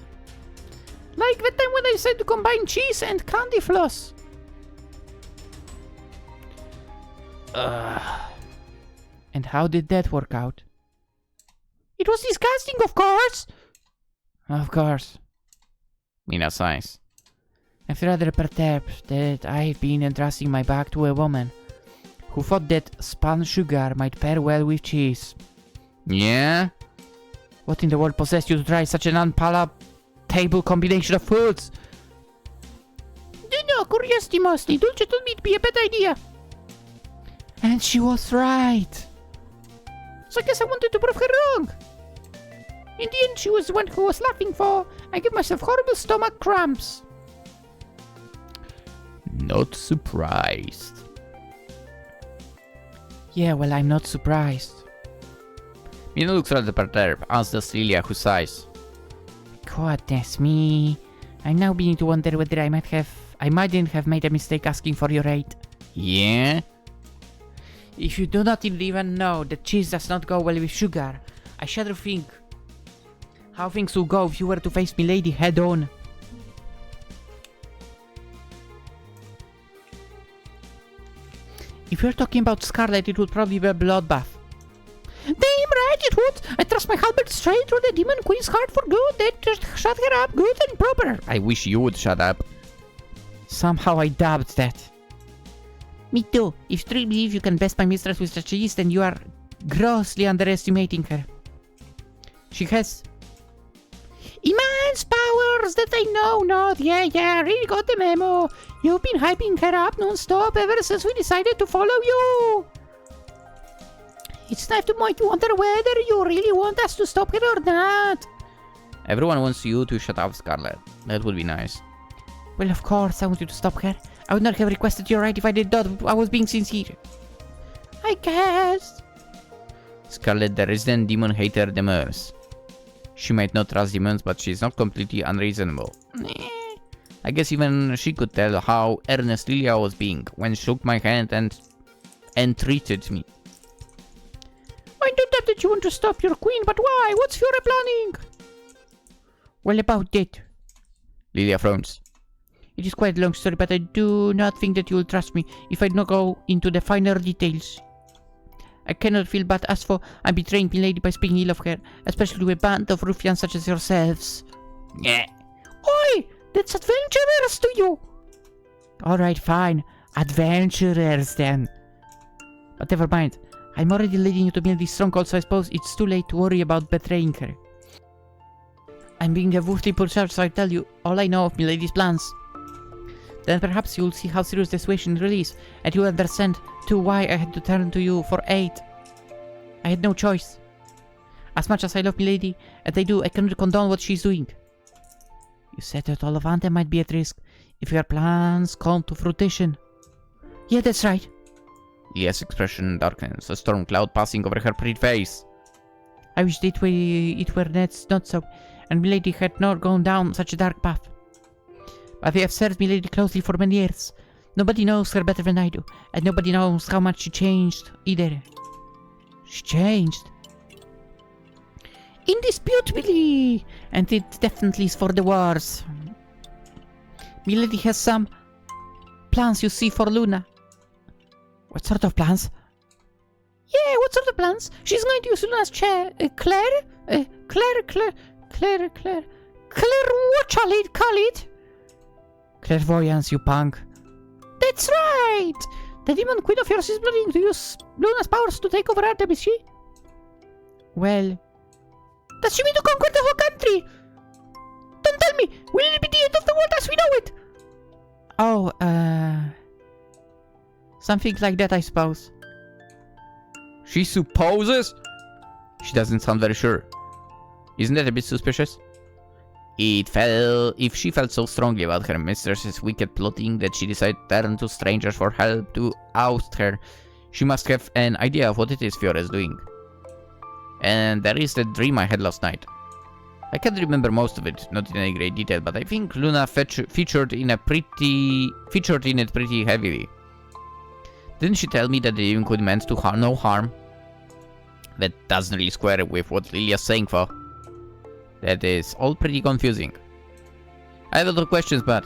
Like that time when I decided to combine cheese and candy floss. And how did that work out? It was disgusting, of course! Of course. Mina sighs. I feel rather perturbed that I've been entrusting my bag to a woman who thought that spun sugar might pair well with cheese. Yeah? What in the world possessed you to try such an unpalatable combination of foods? No, curiosity mostly. Dulce told me it'd be a bad idea. And she was right. So I guess I wanted to prove her wrong. In the end, she was the one who was laughing for. I gave myself horrible stomach cramps. Not surprised. Yeah, well, I'm not surprised. Mina looks rather perturbed, as does Lilia, who sighs. Goodness me. I'm now beginning to wonder whether I mightn't have made a mistake asking for your aid. Yeah? If you do not even know that cheese does not go well with sugar, I shudder to think how things would go if you were to face milady head on. If you're talking about Scarlet, it would probably be a bloodbath. Damn right it would! I thrust my halberd straight through the demon queen's heart for good, then just shut her up good and proper. I wish you would shut up. Somehow I doubted that. Me too. If you truly believe you can best my mistress with such cheese, then you are grossly underestimating her. She has immense powers that I know not. Yeah, really got the memo. You've been hyping her up non-stop ever since we decided to follow you. It's time to make you wonder whether you really want us to stop her or not. Everyone wants you to shut up, Scarlet. That would be nice. Well, of course I want you to stop her. I would not have requested your right if I did not. I was being sincere. I guess. Scarlet, the resident demon hater, demurs. She might not trust demons, but she's not completely unreasonable. I guess even she could tell how earnest Lilia was being when she shook my hand and treated me. I don't doubt that you want to stop your queen, but why? What's Fiore planning? Well, about that. Lilia frowns. It is quite a long story, but I do not think that you will trust me if I do not go into the finer details. I cannot feel but as for I'm betraying milady by speaking ill of her, especially to a band of ruffians such as yourselves. Yeah. Oi! That's adventurers to you! Alright, fine. Adventurers then. But never mind. I'm already leading you to milady's stronghold, so I suppose it's too late to worry about betraying her. I'm being a woefully poor child, so I tell you all I know of milady's plans. Then perhaps you'll see how serious the situation really is, and you'll understand too why I had to turn to you for aid. I had no choice. As much as I love milady, and I cannot condone what she's doing. You said that all of Anthem might be at risk if your plans come to fruition. Yeah, that's right. Lilia's expression darkens, a storm cloud passing over her pretty face. I wish it were not so, and milady had not gone down such a dark path. But I have served milady closely for many years. Nobody knows her better than I do, and nobody knows how much she changed either. She changed? Indisputably! And it definitely is for the worse. Milady has some plans, you see, for Luna. What sort of plans? Yeah, what sort of plans? She's going to use Luna's chair. Claire, what shall I call it? Clairvoyance, you punk. That's right! The demon queen of yours is planning to use Luna's powers to take over Artem, is she? Well... Does she mean to conquer the whole country? Don't tell me! Will it be the end of the world as we know it? Oh, something like that, I suppose. She supposes? She doesn't sound very sure. Isn't that a bit suspicious? If she felt so strongly about her mistress's wicked plotting that she decided to turn to strangers for help to oust her, she must have an idea of what it is Fiore is doing. And there is that dream I had last night. I can't remember most of it, not in any great detail, but I think Luna featured in it pretty heavily. Didn't she tell me that the dream could meant to no harm? That doesn't really square with what Lilia's saying for. That is all pretty confusing. I have a lot of questions, but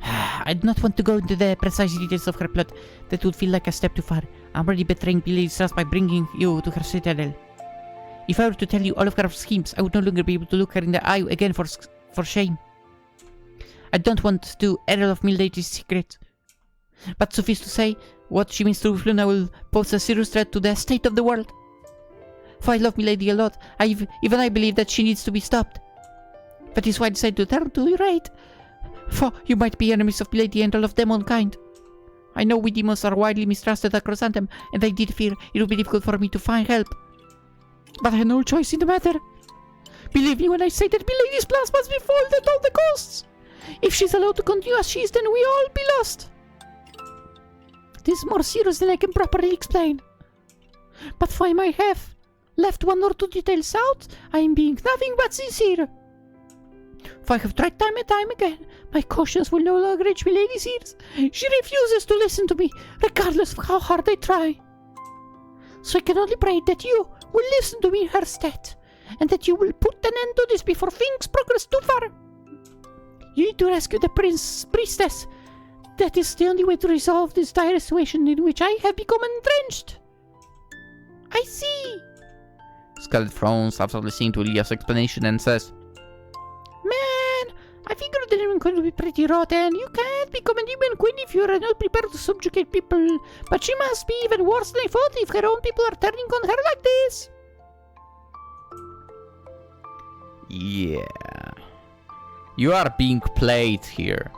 I do not want to go into the precise details of her plot. That would feel like a step too far. I'm already betraying Billy's trust by bringing you to her citadel. If I were to tell you all of her schemes, I would no longer be able to look her in the eye again for shame. I don't want to err of Milady's secret. But suffice to say, what she means to Luna will pose a serious threat to the state of the world. For I love Milady a lot, even I believe that she needs to be stopped. That is why I decided to turn to your aid. For you might be enemies of Milady and all of demonkind. I know we demons are widely mistrusted across Anthem, and I did fear it would be difficult for me to find help. But I had no choice in the matter. Believe me when I say that Milady's plans must be foiled at all the costs. If she's allowed to continue as she is, then we all be lost. This is more serious than I can properly explain. But if I might have left one or two details out, I am being nothing but sincere. For I have tried time and time again. My cautions will no longer reach Milady's ears. She refuses to listen to me, regardless of how hard I try. So I can only pray that you will listen to me in her stead, and that you will put an end to this before things progress too far. You need to rescue the priestess. That is the only way to resolve this dire situation in which I have become entrenched. I see. Scarlet frowns after listening to Lilia's explanation and says, Man, I figured the demon queen would be pretty rotten. You can't become a demon queen if you are not prepared to subjugate people. But she must be even worse than I thought if her own people are turning on her like this. Yeah. You are being played here.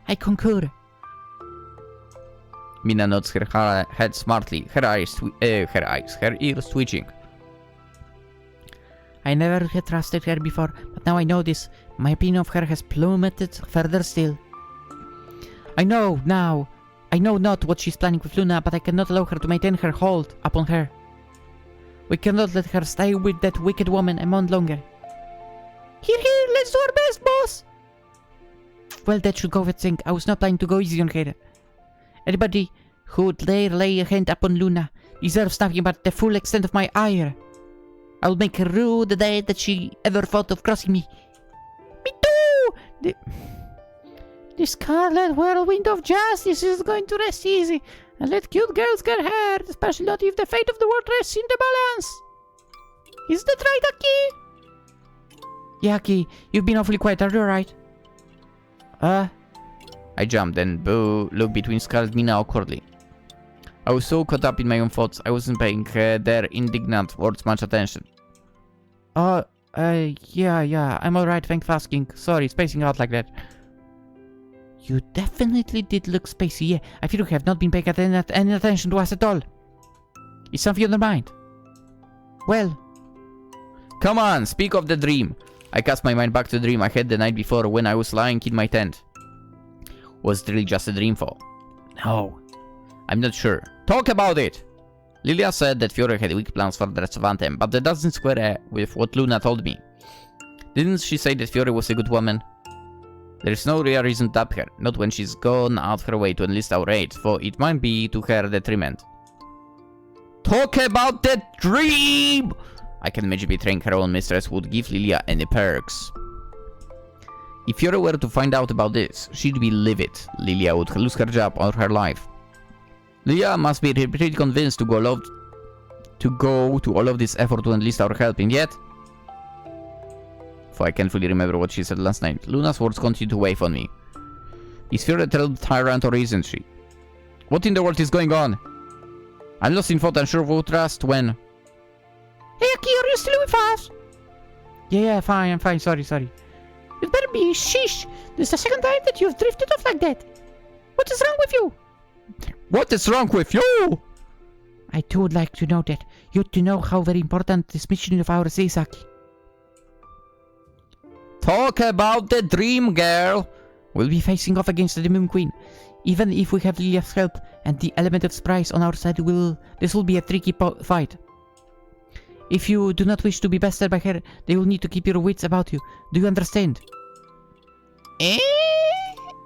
I concur. Mina nods her head smartly, her ears twitching. I never had trusted her before, but now I know this. My opinion of her has plummeted further still. I know not what she's planning with Luna, but I cannot allow her to maintain her hold upon her. We cannot let her stay with that wicked woman a month longer. Here, let's do our best, boss! Well, that should go without saying. I was not planning to go easy on her. Anybody who would dare lay a hand upon Luna deserves nothing but the full extent of my ire. I will make her rue the day that she ever thought of crossing me. Me too! The Scarlet Whirlwind of Justice is going to rest easy and let cute girls get hurt, especially not if the fate of the world rests in the balance. Is that right, Aki? Yeah, Aki, you've been awfully quiet. Are you alright? I jumped and Boo looked between Scarlet and Mina awkwardly. I was so caught up in my own thoughts, I wasn't paying their indignant words much attention. Yeah, I'm alright, thanks for asking. Sorry, spacing out like that. You definitely did look spacey, yeah. I feel you have not been paying any attention to us at all. Is something on your mind? Well. Come on, speak of the dream. I cast my mind back to the dream I had the night before when I was lying in my tent. Was it really just a dream fall? No. I'm not sure. Talk about it! Lilia said that Fiore had weak plans for the rest of Anthem, but that doesn't square with what Luna told me. Didn't she say that Fiore was a good woman? There is no real reason to doubt her, not when she's gone out her way to enlist our aid, for it might be to her detriment. Talk about that dream! I can imagine betraying her own mistress would give Lilia any perks. If Fiore were to find out about this, she'd be livid. Lilia would lose her job or her life. Lilia must be pretty convinced to go to all of this effort to enlist our help, and yet... For I can't fully remember what she said last night. Luna's words continue to weigh on me. Is Fiore a terrible tyrant or isn't she? What in the world is going on? I'm lost in thought and sure of who trust when... Hey Aki, are you still with us? Yeah, fine, I'm fine, sorry. You'd better be sheesh. This is the second time that you've drifted off like that. What is wrong with you? What is wrong with you? I too would like to know that. You to know how very important this mission of ours is, Aki. Talk about the dream, girl! We'll be facing off against the Demon Queen. Even if we have Lilia's help and the element of surprise on our side, this will be a tricky fight. If you do not wish to be bested by her, they will need to keep your wits about you. Do you understand? Eh?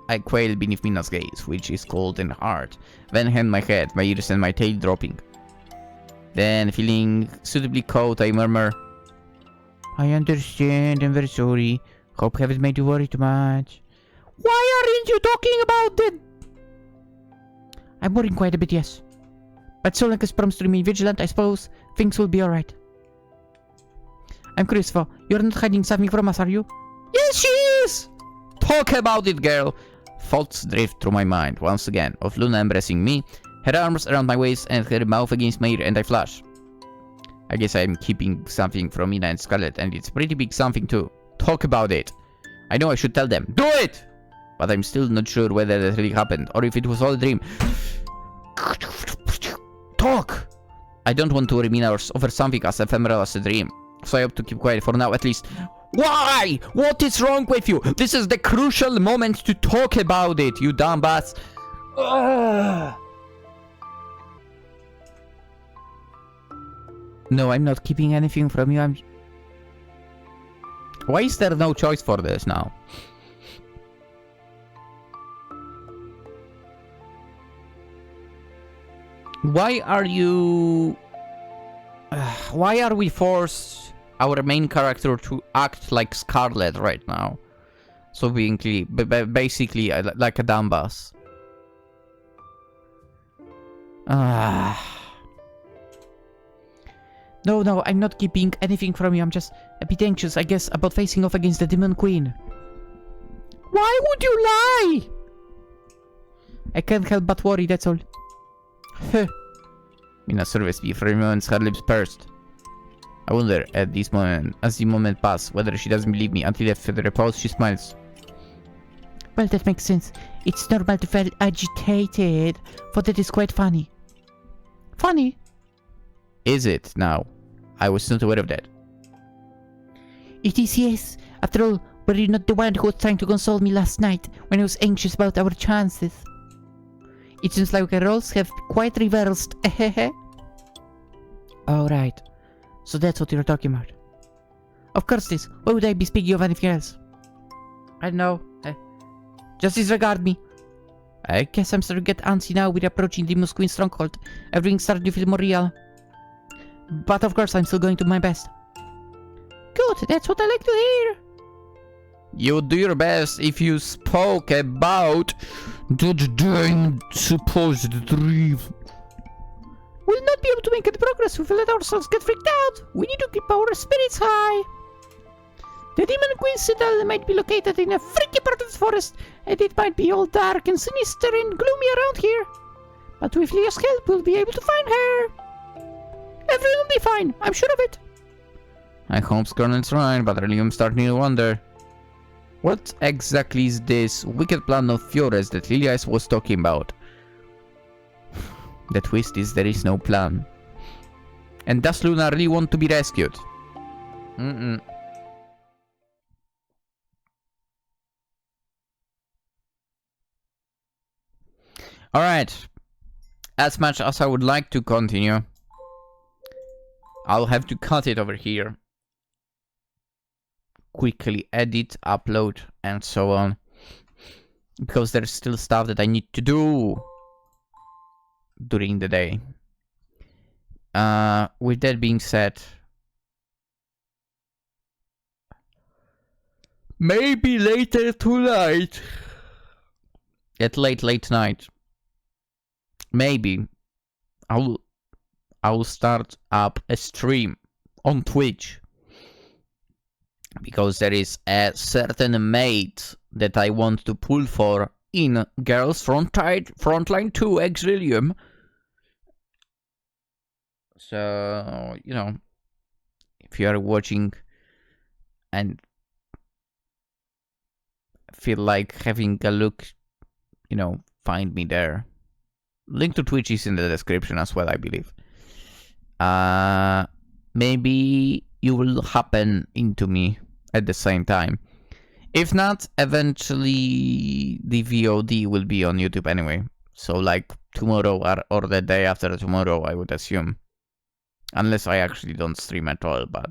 I quail beneath Mina's gaze, which is cold and hard. Then hand my head, my ears and my tail dropping. Then, feeling suitably caught, I murmur, I understand, I'm very sorry. Hope I haven't made you worry too much. Why aren't you talking about it? I'm worrying quite a bit, yes. But so long as promised to remain vigilant, I suppose things will be alright. I'm curious, though. You're not hiding something from us, are you? Yes, she is! Talk about it, girl! Thoughts drift through my mind, once again, of Luna embracing me, her arms around my waist and her mouth against my ear, and I flush. I guess I'm keeping something from Mina and Scarlet, and it's pretty big something too. Talk about it! I know I should tell them. Do it! But I'm still not sure whether that really happened, or if it was all a dream. Talk! I don't want to worry Mina over something as ephemeral as a dream, so I hope to keep quiet for now at least. Why? What is wrong with you? This is the crucial moment to talk about it, you dumb bass. No, I'm not keeping anything from you. Why is there no choice for this now? Why are you... why are we forced our main character to act like Scarlet right now? So basically like a dumbass. No, I'm not keeping anything from you. I'm just a bit anxious, I guess, about facing off against the Demon Queen. Why would you lie? I can't help but worry, that's all. Mina surveys me for a moment, her lips pursed. I wonder at this moment, as the moment passes, whether she doesn't believe me. Until after the pause, she smiles. Well, that makes sense. It's normal to feel agitated, for that is quite funny. Funny? Is it now? I was not aware of that. It is, yes. After all, were you not the one who was trying to console me last night when I was anxious about our chances? It seems like our roles have quite reversed. Alright. So that's what you're talking about. Of course this. Why would I be speaking of anything else? I don't know. Just disregard me. I guess I'm starting to get antsy now with approaching the Demon Queen stronghold. Everything's starting to feel more real. But of course I'm still going to do my best. Good, that's what I like to hear. You do your best if you spoke about that dang supposed dream. We'll not be able to make any progress if we let ourselves get freaked out. We need to keep our spirits high. The Demon Queen's citadel might be located in a freaky part of the forest, and it might be all dark and sinister and gloomy around here. But with Leah's help, we'll be able to find her. Everything will be fine, I'm sure of it. I hope Scarlet's right, but really I'm starting to wonder. What exactly is this wicked plan of Fiore's that Lilia was talking about? The twist is there is no plan. And does Luna really want to be rescued? Alright. As much as I would like to continue, I'll have to cut it over here. Quickly edit, upload, and so on. Because there's still stuff that I need to do during the day. With that being said, maybe later tonight, at late night, maybe I'll start up a stream on Twitch, because there is a certain maid that I want to pull for in Girls Frontline 2 Exilium. So, you know, if you are watching and feel like having a look, you know, find me there. Link to Twitch is in the description as well, I believe. maybe you will happen into me at the same time. If not, eventually the VOD will be on YouTube anyway. So like tomorrow or the day after tomorrow, I would assume. Unless I actually don't stream at all, but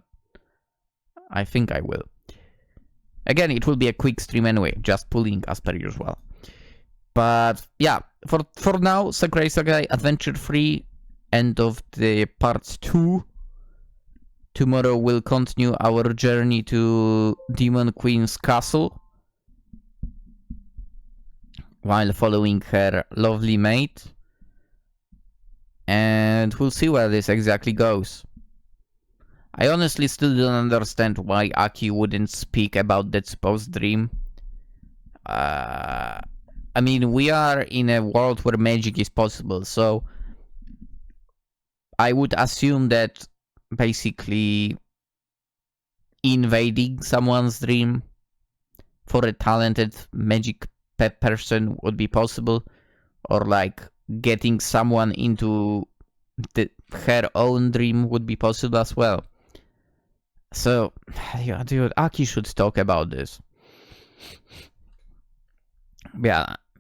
I think I will. Again, it will be a quick stream anyway, just pulling as per usual. But yeah, for now, Sakura Isekai Adventure 3, end of the part 2. Tomorrow we'll continue our journey to Demon Queen's castle while following her lovely maid. And we'll see where this exactly goes. I honestly still don't understand why Aki wouldn't speak about that supposed dream. I mean, we are in a world where magic is possible, so I would assume that basically invading someone's dream for a talented magic person would be possible, or like getting someone into her own dream would be possible as well. So, yeah, dude, Aki should talk about this.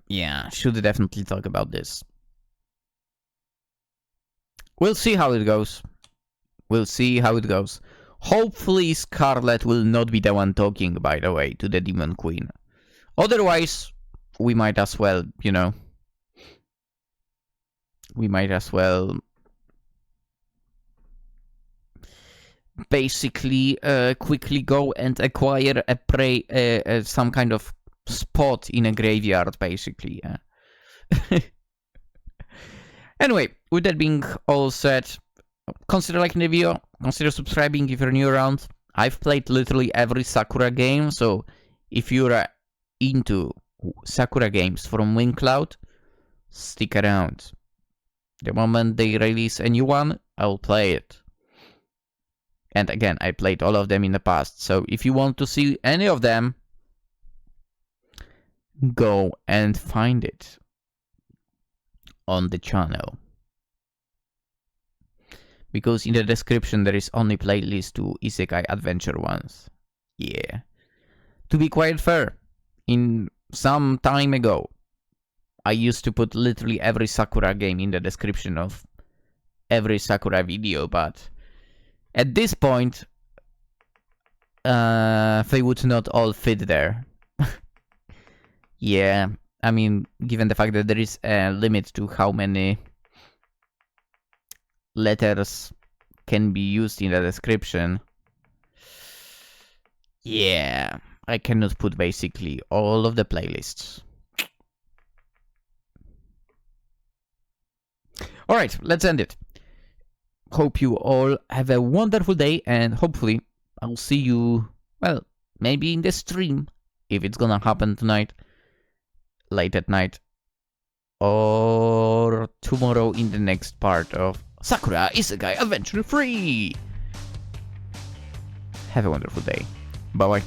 Yeah, should definitely talk about this. We'll see how it goes. Hopefully Scarlet will not be the one talking, by the way, to the Demon Queen. Otherwise, we might as well, you know. We might as well basically quickly go and acquire a prey, some kind of spot in a graveyard, basically. Anyway, with that being all said, consider liking the video, consider subscribing if you're new around. I've played literally every Sakura game, so if you're into Sakura games from WingCloud, stick around. The moment they release a new one, I'll play it. And again, I played all of them in the past, so if you want to see any of them, go and find it on the channel. Because in the description there is only playlist to Isekai Adventure ones. Yeah. To be quite fair, in some time ago, I used to put literally every Sakura game in the description of every Sakura video, but at this point, they would not all fit there. Yeah, I mean, given the fact that there is a limit to how many letters can be used in the description, yeah, I cannot put basically all of the playlists. Alright, let's end it. Hope you all have a wonderful day, and hopefully I'll see you, well, maybe in the stream, if it's gonna happen tonight, late at night, or tomorrow in the next part of Sakura Isekai Adventure 3. Have a wonderful day. Bye bye.